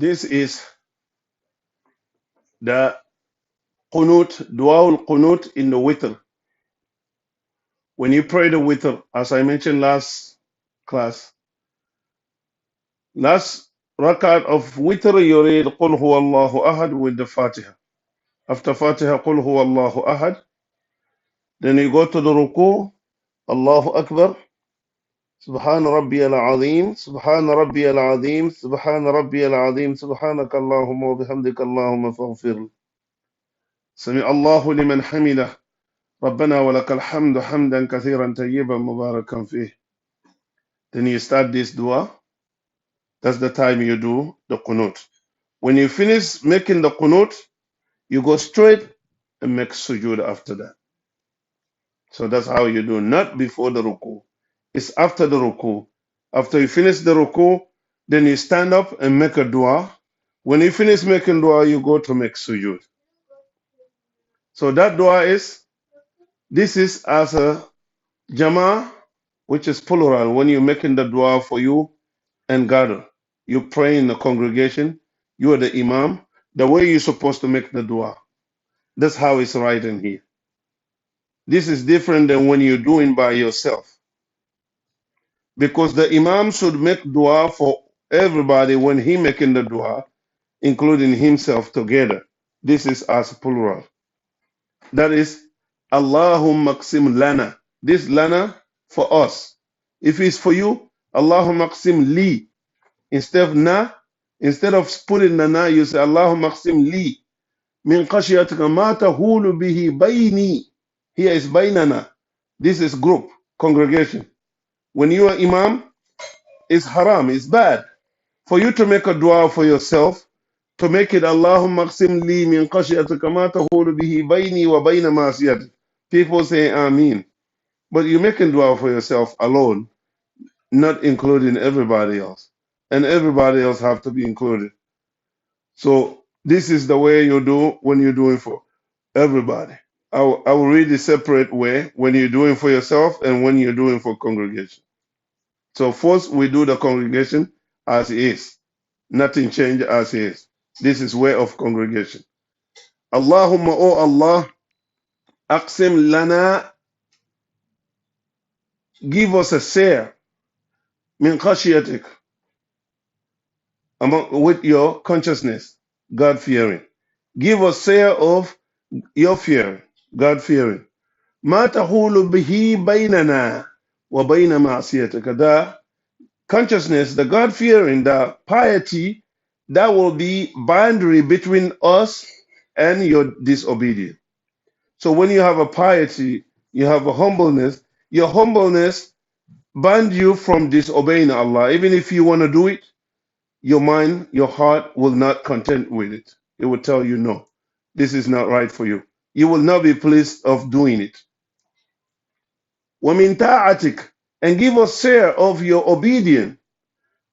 This is the Qunut, Dua al-Qunut in the Witr. When you pray the Witr, as I mentioned last class, last rakat of Witr, you read Qul huwa Allahu Ahad with the Fatiha. After Fatiha, Qul huwa Allahu Ahad. Then you go to the Ruku, Allahu Akbar. سبحان ربي العظيم سبحان ربي العظيم سبحان ربي العظيم سبحانك اللهم وبحمدك اللهم فاغفر سمع الله لمن حمده ربنا ولك الحمد حمدا كثيرا طيبا مباركا فيه. Then you start this dua. That's the time you do the qunut. When you finish making the qunut, you go straight and make sujood after that. So that's how you do, not before the ruku. It's after the ruku. After you finish the ruku, then you stand up and make a dua. When you finish making dua, you go to make sujood. So that dua is, this is as a jama, which is plural. When you're making the dua for you and gather, you pray in the congregation, you are the imam, the way you're supposed to make the dua. That's how it's written here. This is different than when you're doing by yourself. Because the imam should make dua for everybody when he making the dua, including himself together. This is as plural. That is, Allahumma qsim lana. This lana for us. If it's for you, Allahumma qsim li. Instead of putting the na, you say Allahumma qsim li. Min khashiyatika ma tahulu bihi bayni. Here is baynana. This is group, congregation. When you are imam, it's haram, it's bad. For you to make a dua for yourself, to make it Allahumma qsim li min khashyatika ma tahulu bihi bayni wa bayna ma'asiyati. People say Ameen. But you're making dua for yourself alone, not including everybody else. And everybody else have to be included. So this is the way you do when you're doing for everybody. I will read a separate way when you're doing for yourself and when you're doing for congregation. So first we do the congregation as is. Nothing changed as is. This is way of congregation. Allahumma, O Allah, aqsim lana, give us a share min khashiyatik, with your consciousness, God fearing. Give us share of your fear, God fearing. Ma tahulu bihi baynana wa bayna ma'asiyatika. The consciousness, the God fearing, the piety, that will be boundary between us and your disobedience. So when you have a piety, you have a humbleness, your humbleness bans you from disobeying Allah. Even if you want to do it, your mind, your heart will not content with it. It will tell you, no, this is not right for you. You will not be pleased of doing it. وَمِن تَاعَتِكَ, and give us share of your obedience.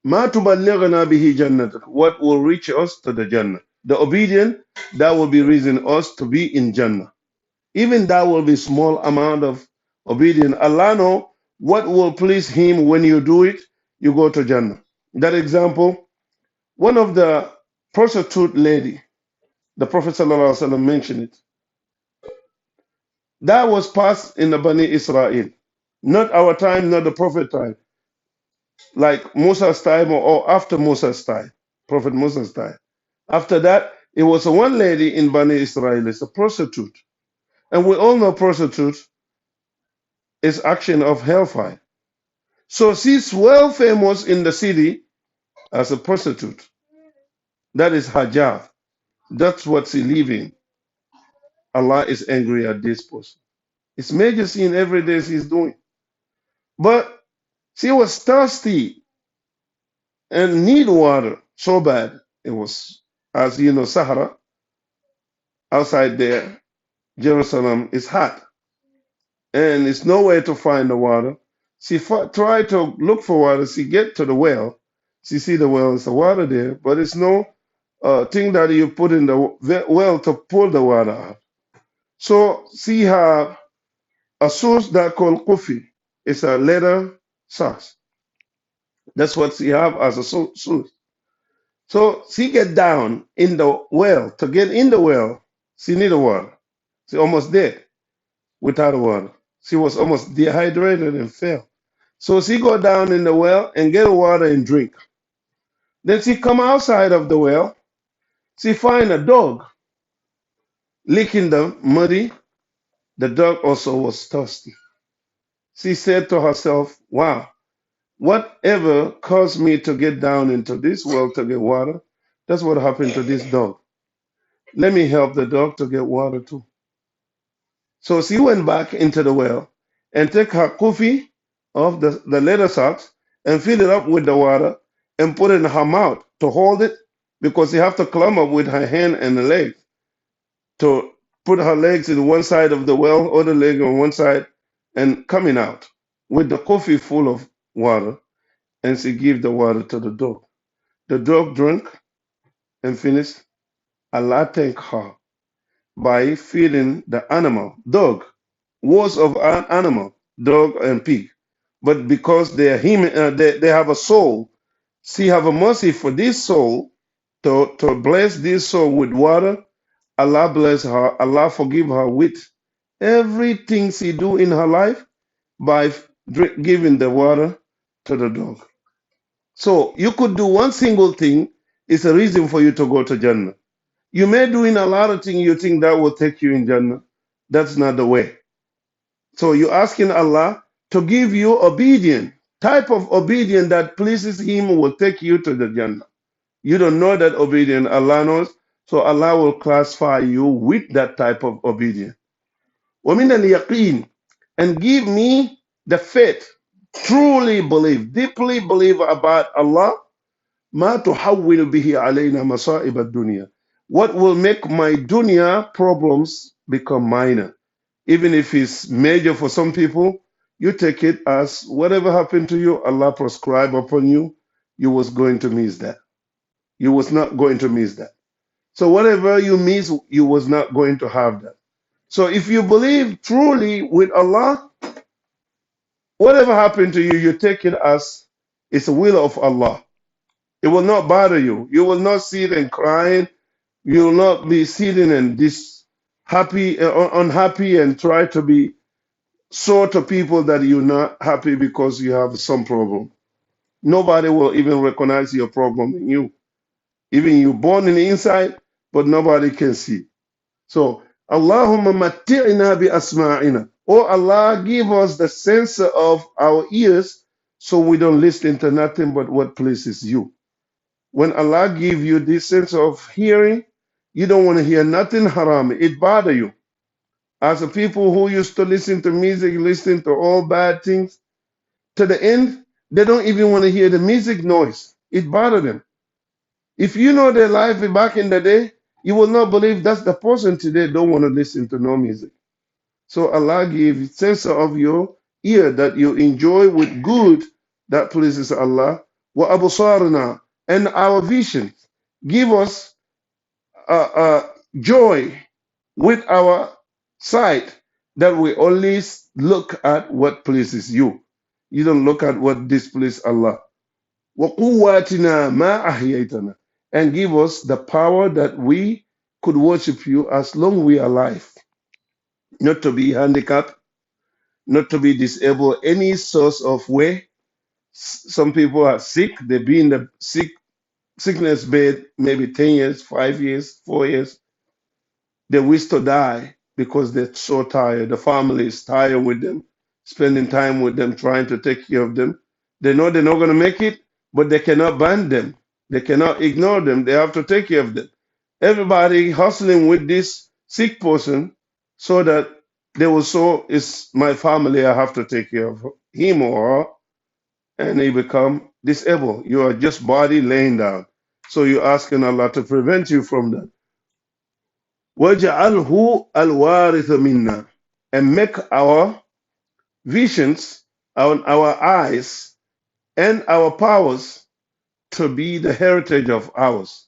مَا تُبَلِّغْنَا بِهِ جَنَّتِكَ, what will reach us to the Jannah. The obedience, that will be reason us to be in Jannah. Even that will be small amount of obedience. Allah know what will please Him when you do it, you go to Jannah. That example, one of the prostitute lady, the Prophet ﷺ mentioned it. That was passed in the Bani Israel. Not our time, not the Prophet time. Like Musa's time or after Musa's time, Prophet Musa's time. After that, it was one lady in Bani Israel, it's a prostitute. And we all know prostitute is action of hellfire. So she's well famous in the city as a prostitute. That is her job. That's what she lives in. Allah is angry at this person. It's major sin every day she's doing. But she was thirsty and need water so bad. It was, as you know, Sahara, outside there, Jerusalem is hot. And it's nowhere to find the water. She tried to look for water. She get to the well. She see the well, there's the water there, but it's no thing that you put in the well to pull the water out. So she have a sauce that called kufi. It's a leather sauce. That's what she have as a sauce. So she get down in the well. To get in the well, she need water. She almost dead without water. She was almost dehydrated and fell. So she go down in the well and get water and drink. Then she come outside of the well. She find a dog licking the muddy. The dog also was thirsty. She said to herself, wow, whatever caused me to get down into this well to get water, that's what happened to this dog. Let me help the dog to get water too. So she went back into the well and took her kufi of the leather socks and filled it up with the water and put it in her mouth to hold it because she have to climb up with her hand and the leg to put her legs in one side of the well, other leg on one side, and coming out with the coffee full of water, and she give the water to the dog. The dog drank and finished. Allah thank her by feeding the animal, dog, was of an animal, dog and pig. But because they are human, they have a soul, she have a mercy for this soul to bless this soul with water. Allah bless her. Allah forgive her with everything she do in her life by giving the water to the dog. So you could do one single thing. It's a reason for you to go to Jannah. You may doing a lot of things you think that will take you in Jannah. That's not the way. So you're asking Allah to give you obedience, type of obedience that pleases Him will take you to the Jannah. You don't know that obedience, Allah knows. So Allah will classify you with that type of obedience. وَمِنَ الْيَقِينِ, and give me the faith, truly believe, deeply believe about Allah. مَا تُحَوِّلُ بِهِ عَلَيْنَا مَصَائِبَ الدُّنْيَا, what will make my dunya problems become minor. Even if it's major for some people, you take it as whatever happened to you, Allah prescribed upon you, you was going to miss that. You was not going to miss that. So whatever you miss, you was not going to have that. So if you believe truly with Allah, whatever happened to you, you take it as it's the will of Allah. It will not bother you. You will not sit and crying. You will not be sitting and unhappy and try to be sore to people that you're not happy because you have some problem. Nobody will even recognize your problem in you. Even you born in the inside, but nobody can see. So, Allahumma matti'na bi asma'ina. Oh Allah, give us the sense of our ears so we don't listen to nothing but what pleases you. When Allah give you this sense of hearing, you don't want to hear nothing haram. It bother you. As a people who used to listen to music, listen to all bad things, to the end, they don't even want to hear the music noise. It bothers them. If you know their life back in the day, you will not believe that's the person today don't want to listen to no music. So Allah give sense of your ear that you enjoy with good that pleases Allah. Wa absarna, and our vision. Give us joy with our sight that we only look at what pleases you. You don't look at what displeases Allah. وَقُوَّاتِنَا مَا أَحْيَيْتَنَا, and give us the power that we could worship you as long we are alive. Not to be handicapped, not to be disabled, any source of way. Some people are sick, they be in the sickness bed maybe 10 years, 5 years, 4 years. They wish to die because they're so tired. The family is tired with them, spending time with them, trying to take care of them. They know they're not going to make it, but they cannot ban them. They cannot ignore them. They have to take care of them. Everybody hustling with this sick person so that they will so it's my family. I have to take care of him or her, and they become disabled. You are just body laying down. So you're asking Allah to prevent you from that. وَجَعَلْهُ الْوَارِثَ مِنَّا, and make our visions, our eyes, and our powers to be the heritage of ours.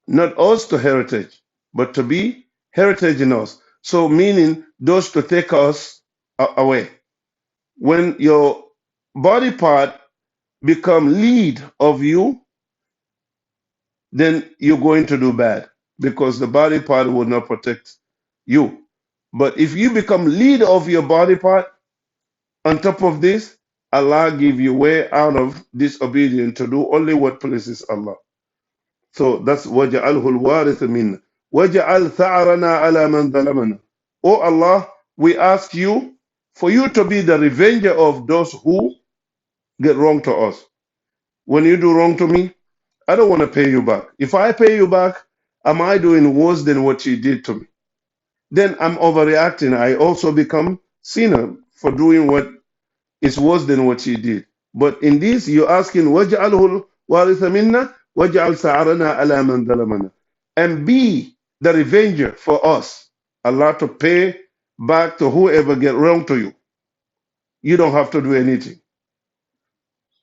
Not us to heritage, but to be heritage in us. So meaning those to take us away. When your body part become lead of you, then you're going to do bad because the body part will not protect you. But if you become leader of your body part, on top of this, Allah give you way out of disobedience to do only what pleases Allah. So that's وَجَعَلْهُ الْوَارِثَ مِنَّا وَجَعَلْ ثَأْرَنَا عَلَى مَنْ ظَلَمَنَا. Oh Allah, we ask you for you to be the revenger of those who get wrong to us. When you do wrong to me, I don't want to pay you back. If I pay you back, am I doing worse than what you did to me? Then I'm overreacting. I also become sinner for doing what is worse than what you did. But in this, you're asking, وَجْعَلْهُ الْوَارِثَ مِنَّا وَجْعَلْ سَعَرَنَا عَلَى مَنْ ظَلَمَنَا. And be the revenger for us. Allah to pay back to whoever get wrong to you. You don't have to do anything.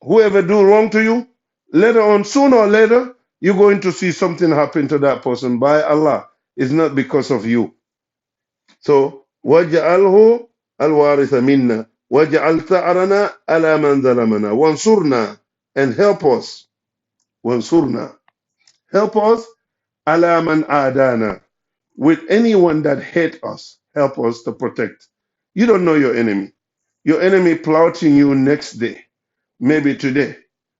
Whoever do wrong to you, later on, sooner or later, you're going to see something happen to that person by Allah. It's not because of you. So, وَجْعَلْهُ الْوَارِثَ مِنَّا وَجْعَلْ ثَأْرَنَا عَلَى مَنْ ظَلَمَنَا وَانْصُرْنَا. And help us. وَانْصُرْنَا. Help us عَلَى مَنْ عَادَانَا. With anyone that hate us, help us to protect. You don't know your enemy. Your enemy plotting you next day, maybe today,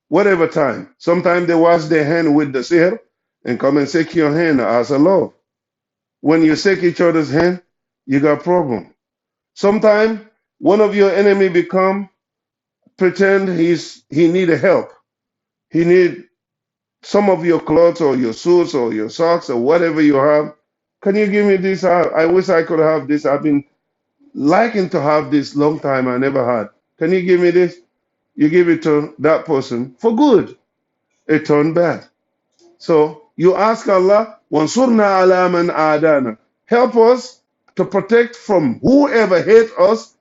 whatever time. Sometimes they wash their hand with the sihr and come and shake your hand as a love. When you shake each other's hand, you got problem. Sometimes one of your enemy become pretend he need help. He need some of your clothes or your suits or your socks or whatever you have. Can you give me this? I wish I could have this. I've been liking to have this long time. I never had. Can you give me this? You give it to that person for good. It turned bad. So you ask Allah, وَانْصُرْنَا عَلَى مَنْ عَادَانَا. Help us to protect from whoever hate us.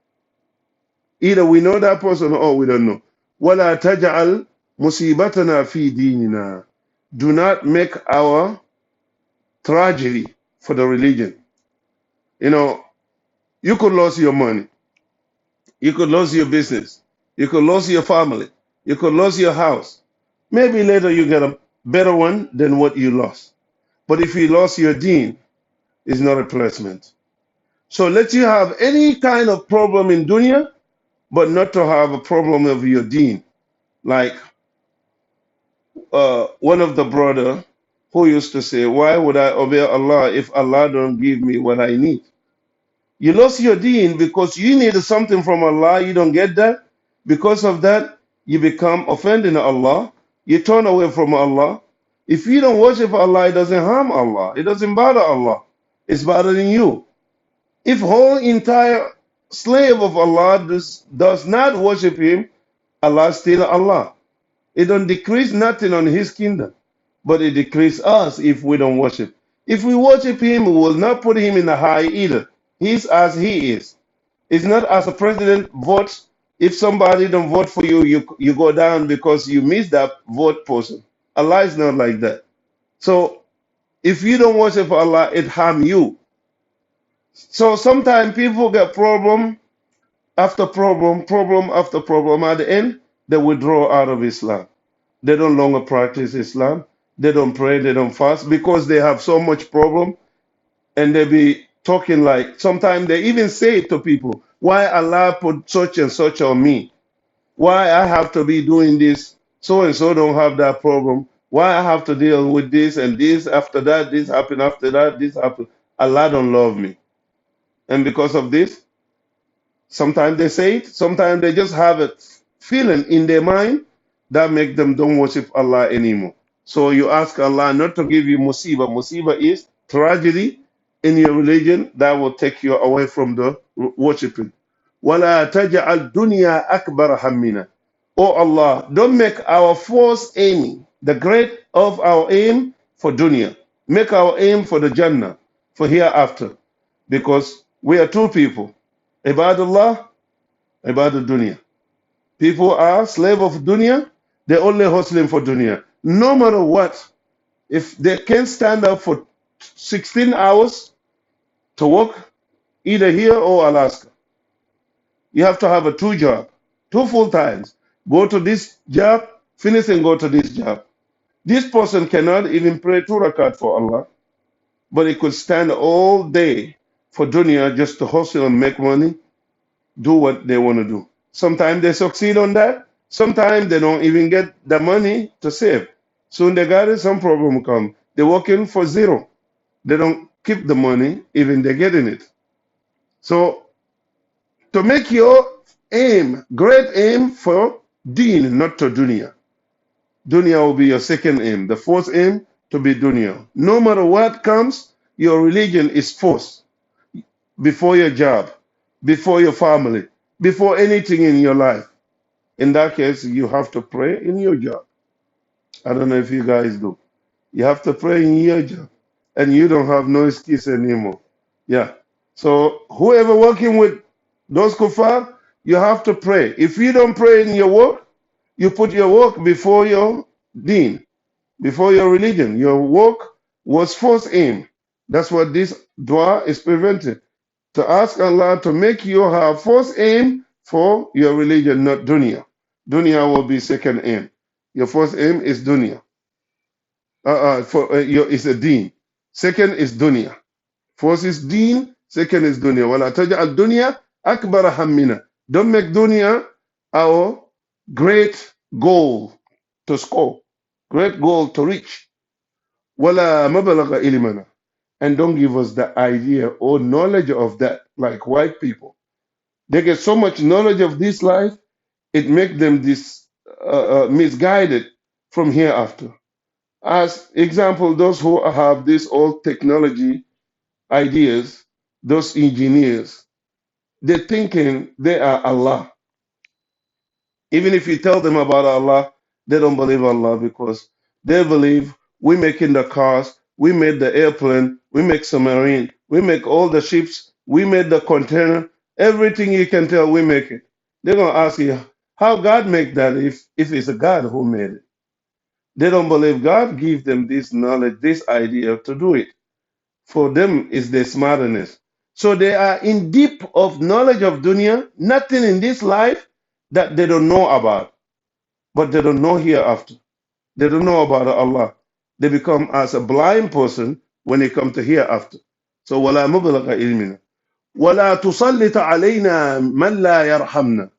Either we know that person or we don't know. وَلَا تَجْعَلْ مُصِيبَتَنَا فِي دِينِنَا. Do not make our tragedy for the religion. You know, you could lose your money. You could lose your business. You could lose your family. You could lose your house. Maybe later you get a better one than what you lost. But if you lost your deen, it's not a replacement. So let you have any kind of problem in dunya, but not to have a problem of your deen. Like one of the brother who used to say, why would I obey Allah if Allah don't give me what I need? You lost your deen because you needed something from Allah, you don't get that. Because of that, you become offending Allah. You turn away from Allah. If you don't worship Allah, it doesn't harm Allah. It doesn't bother Allah. It's bothering you. If whole entire slave of Allah does not worship Him, Allah is still Allah. It don't decrease nothing on His kingdom, but it decrease us if we don't worship. If we worship Him, we will not put Him in the high either. He's as He is. It's not as a president votes. If somebody don't vote for you, you go down because you miss that vote person. Allah is not like that. So if you don't worship Allah, it harm you. So sometimes people get problem after problem, problem after problem. At the end, they withdraw out of Islam. They don't longer practice Islam. They don't pray. They don't fast because they have so much problem. And they be talking like, sometimes they even say to people, why Allah put such and such on me? Why I have to be doing this? So and so don't have that problem. Why I have to deal with this and this after that, this happen after that, this happen. Allah don't love me. And because of this, sometimes they say it, sometimes they just have a feeling in their mind that make them don't worship Allah anymore. So you ask Allah not to give you musibah. Musibah is tragedy in your religion that will take you away from the worshiping. وَلَا تَجْعَلْ دُنْيَا أَكْبَرَ هَمِّنَا. Oh Allah, don't make our first aim, the great of our aim for dunya. Make our aim for the Jannah, for hereafter. Because we are two people. Ibadullah, Ibadul Dunya. People are slave of dunya. They're only hustling for dunya. No matter what, if they can't stand up for 16 hours to work, either here or Alaska, you have to have a two job, two full times. Go to this job, finish and go to this job. This person cannot even pray 2 rakat for Allah, but he could stand all day for dunya just to hustle and make money, do what they want to do. Sometimes they succeed on that. Sometimes they don't even get the money to save. Soon they got it, some problem come. They're working for zero. They don't keep the money, even they're getting it. So to make your aim, great aim for deen, not to dunya. Dunya will be your second aim. The fourth aim to be dunya. No matter what comes, your religion is first before your job, before your family, before anything in your life. In that case, you have to pray in your job. I don't know if you guys do. You have to pray in your job, and you don't have no excuse anymore. Yeah. So whoever working with those kuffar, you have to pray. If you don't pray in your work, you put your work before your deen, before your religion. Your work was first aim. That's what this dua is preventing. To ask Allah to make you have first aim for your religion, not dunya. Dunya will be second aim. Your first aim is dunya. Is a deen. Second is dunya. First is deen. Second is dunya. وَلَا تَجْعَلْ dunya أَكْبَرَ هَمِّنَا. Don't make dunya our great goal to score, great goal to reach. وَلَا مَبْلَغَ إِلْمَنَا. And don't give us the idea or knowledge of that, like white people. They get so much knowledge of this life, it makes them misguided from hereafter. As example, those who have this old technology ideas, those engineers, they're thinking they are Allah. Even if you tell them about Allah, they don't believe Allah because they believe we making the cars, we made the airplane, we make submarine, we make all the ships, we made the container, everything you can tell we make it. They're gonna ask you how God make that if it's a God who made it. They don't believe God give them this knowledge, this idea to do it. For them is the smartness. So they are in deep of knowledge of dunya, nothing in this life that they don't know about, but they don't know hereafter. They don't know about Allah. They become as a blind person when they come to hereafter. So وَلَا مُبْلَغَ إِلْمِنَا وَلَا تُسَلِّطَ عَلَيْنَا مَنْ لَا يَرْحَمْنَا.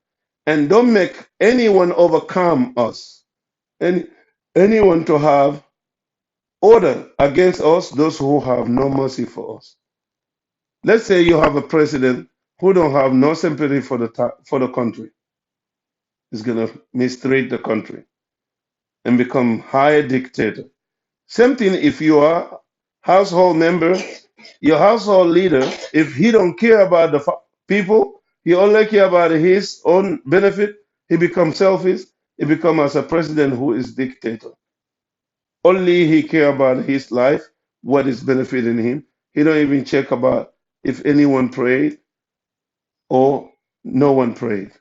And don't make anyone overcome us. Anyone to have order against us, those who have no mercy for us. Let's say you have a president who don't have no sympathy for the country. He's gonna mistreat the country and become high dictator. Same thing if you are household member, your household leader, if he don't care about the people, he only care about his own benefit, he becomes selfish, he becomes as a president who is dictator. Only he care about his life, what is benefiting him. He don't even check about if anyone prayed or no one prayed.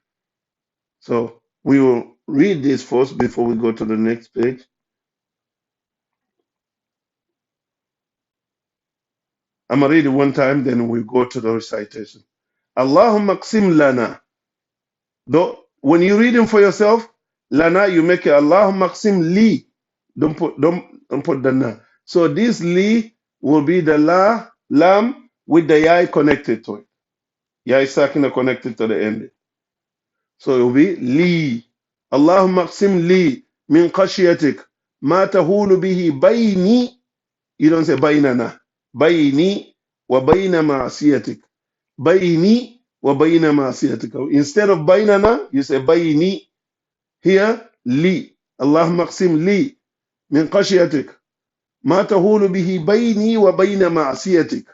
So we will read this first before we go to the next page. I'm gonna read it one time, then we'll go to the recitation. Allahumma qsim lana. Though when you read them for yourself, lana you make it Allahumma qsim li. Don't put the na. So this li will be the lam with the yai connected to it. Yai sakina connected to the end. So it will be li. Allahumma qsim li min khashyatik ma tahulu bihi bayni. You don't say baynana. Bayni wa bayna ma'asiyatik. Bayni wa bayna ma'asiyatik. Instead of baynana, you say bayni. Here, li. Allahumma qsim li min khashyatik ma tahulu bihi bayni wa bayna ma'asiyatik.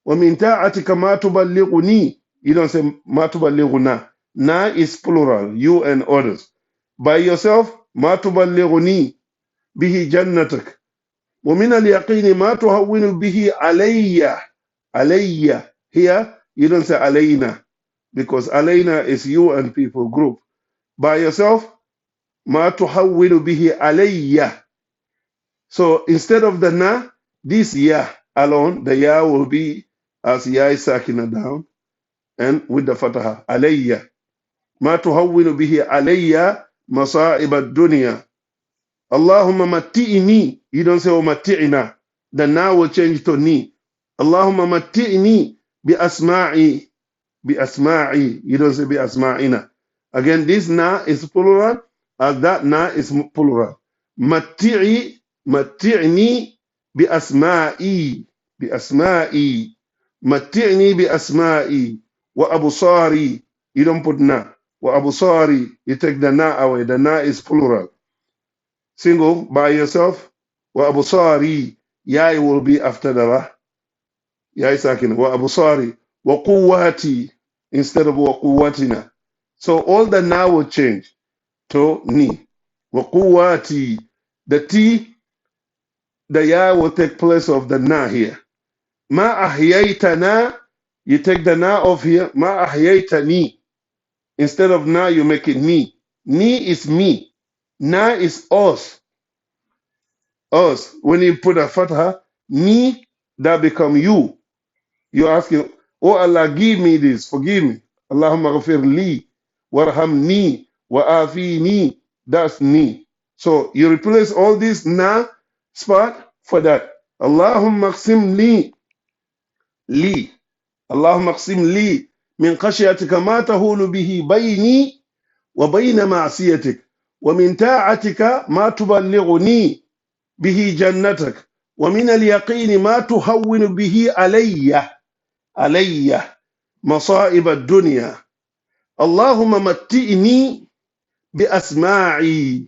Wa min ta'atika ma tuballighuni. You don't say ma tuballighuna. Na is plural, you and others. By yourself, ma tuballighuni bihi jannatak. ومن اليقين ما تهون به علي. علي. Here, you don't say علينا because علينا is you and people group. By yourself, ما تهون به علي. So instead of the na, this ya alone, the ya will be as ya is sakina down and with the fataha. علي. ما تهون به علي مصائب الدنيا. Allahumma matti'ni. You don't say, oh, matti'ina. The na will change to ni. Allahumma matti'ni bi asma'i. Bi asma'i. You don't say bi asma'ina. Again, this na is plural, as that na is plural. Matti'i, matti'ni bi asma'i. Bi asma'i. Matti'ni bi asma'i. Wa abusari. You don't put na. Wa abusari. You take the na away. The na is plural. Single by yourself. Wa abusari. Ya will be after the ra. Ya is sakin. Wa abusari. Wa quwwati instead of wa quwwatina. So all the na will change to ni. Wa quwwati. The T, the ya will take place of the na here. Ma ahyaytana. You take the na off here. Ma ahyaytani. Instead of na, you make it ni. Ni is me. Na is us. Us. When you put a fatha, me, that become you. You're asking, oh Allah, give me this, forgive me. Allahumma ghafir li, warhamni, wa'afini. That's ni. So you replace all this na spot for that. Allahumma qsim li. Allahumma qsim li min khashyatika ma tahulu bihi bayni wa bayna ma'siyatik wa min ta'atika ma tuballighuni به جنتك ومن اليقين ما تهون به علي مصائب الدنيا اللهم متئني بأسماعي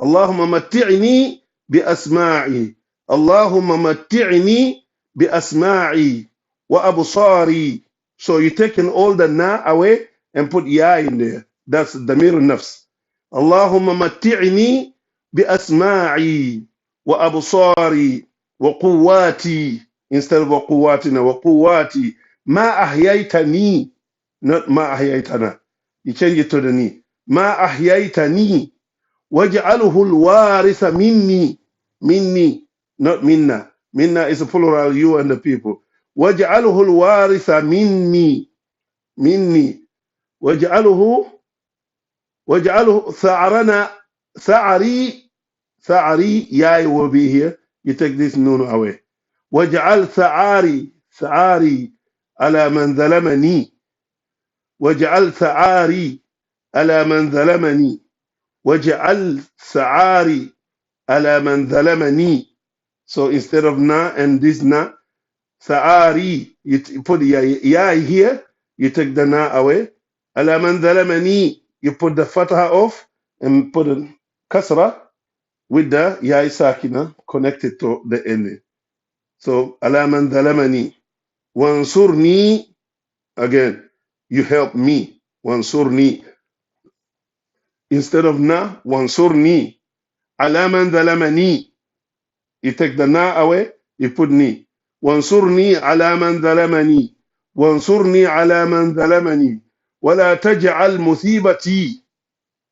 اللهم متعني بأسماعي اللهم متعني بأسماعي وأبصاري. So you taking all the na away and put ya in there. That's damir nafs. اللهم متعني بأسماعي وأبصاري وقواتي instead of وقواتنا وقواتي ما أحييتني, not ما أحييتنا. You change it to the ni. ما أحييتني واجعله الوارث مني, not minna. Minna is a plural, you and the people. واجعله الوارث مني واجعله ثأري, yai will be here. You take this nun away. واجعل ثأري على من ظلمني واجعل ثأري على من ظلمني واجعل ثأري على من ظلمني. So instead of na and this na, ثأري, you put ya here, you take the na away. على من ظلمني, you put the fatha off and put a kasra with the ya sakina connected to the ending. So على من ظلمني وانصرني, again you help me. وانصرني instead of na, وانصرني على من ظلمني. You take the na away, you put ni. وانصرني على من ظلمني وانصرني على من ظلمني ولا تجعل مثيبتي.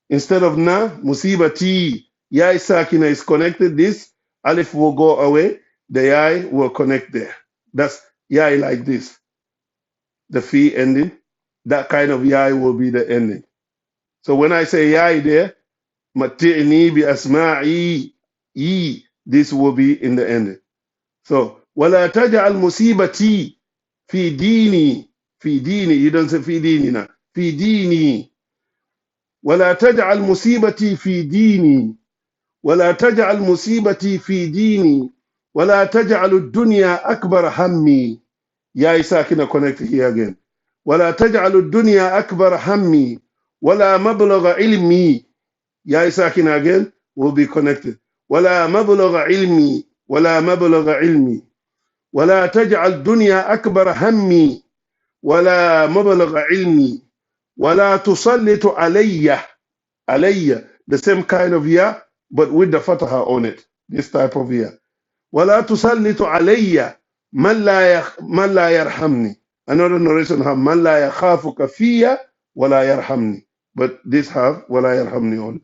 Instead of na, musibati. Ya sakina is connected. This alif will go away. The ya will connect there. That's ya like this. The fi ending. That kind of ya will be the ending. So when I say ya there, mati'ni bi asma'i, this will be in the ending. So ولا تجعل musibati fi dini. Fi dini. You don't say fi dinina. Fi dini. ولا تجعل مصيبتي في ديني ولا تجعل مصيبتي في ديني ولا تجعل الدنيا أكبر همي. يا ساكنة connect here again. ولا تجعل الدنيا أكبر همي ولا مبلغ علمي. يا ساكنة again will be connected. ولا مبلغ علمي ولا مبلغ علمي ولا تجعل الدنيا أكبر همي ولا مبلغ علمي ولا تسلط علي. The same kind of ya, but with the fataha on it. This type of ya. ولا تسلط علي من لا يرحمني. Another narration have من لا يخافك فيا ولا يرحمني. But this have ولا يرحمني on it.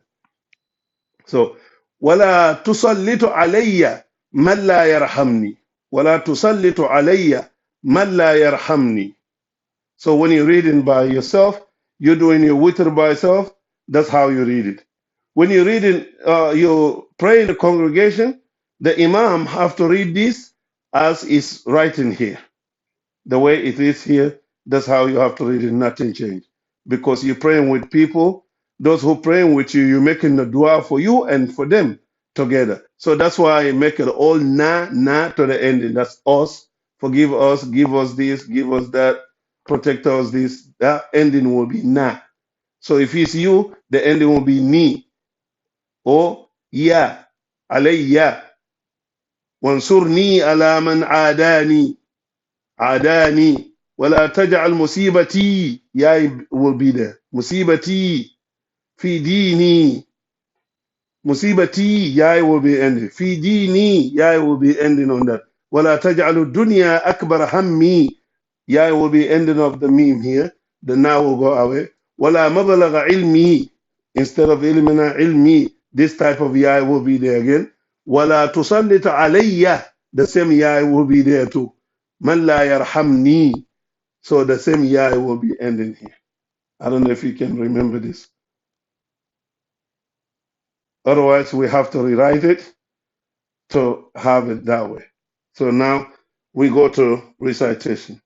So ولا تسلط علي من لا يرحمني ولا تسلط علي من لا يرحمني. So when you're reading by yourself, you're doing your witr by yourself, that's how you read it. When you're reading, you pray in the congregation, the imam have to read this as is writing here. The way it is here, that's how you have to read it, nothing change. Because you're praying with people, those who praying with you, you're making the dua for you and for them together. So that's why I make it all na to the ending. That's us. Forgive us, give us this, give us that, protect us this. That ending will be na. So if it's you, the ending will be ni or ya, alayya. Wansurni ala man adani. عاداني ولا تجعل مصيبتي يا will be there مصيبتي في ديني مصيبتي يا will be ending في ديني يا will be ending on that ولا تجعل الدنيا أكبر همي يا will be ending of the meme here the now will go away ولا مبلغ علمي instead of علمنا علمي this type of يا will be there again ولا تسلط علي the same يا will be there too من لا يرحمني. So the same year will be ending here. I don't know if you can remember this. Otherwise, we have to rewrite it to have it that way. So now we go to recitation.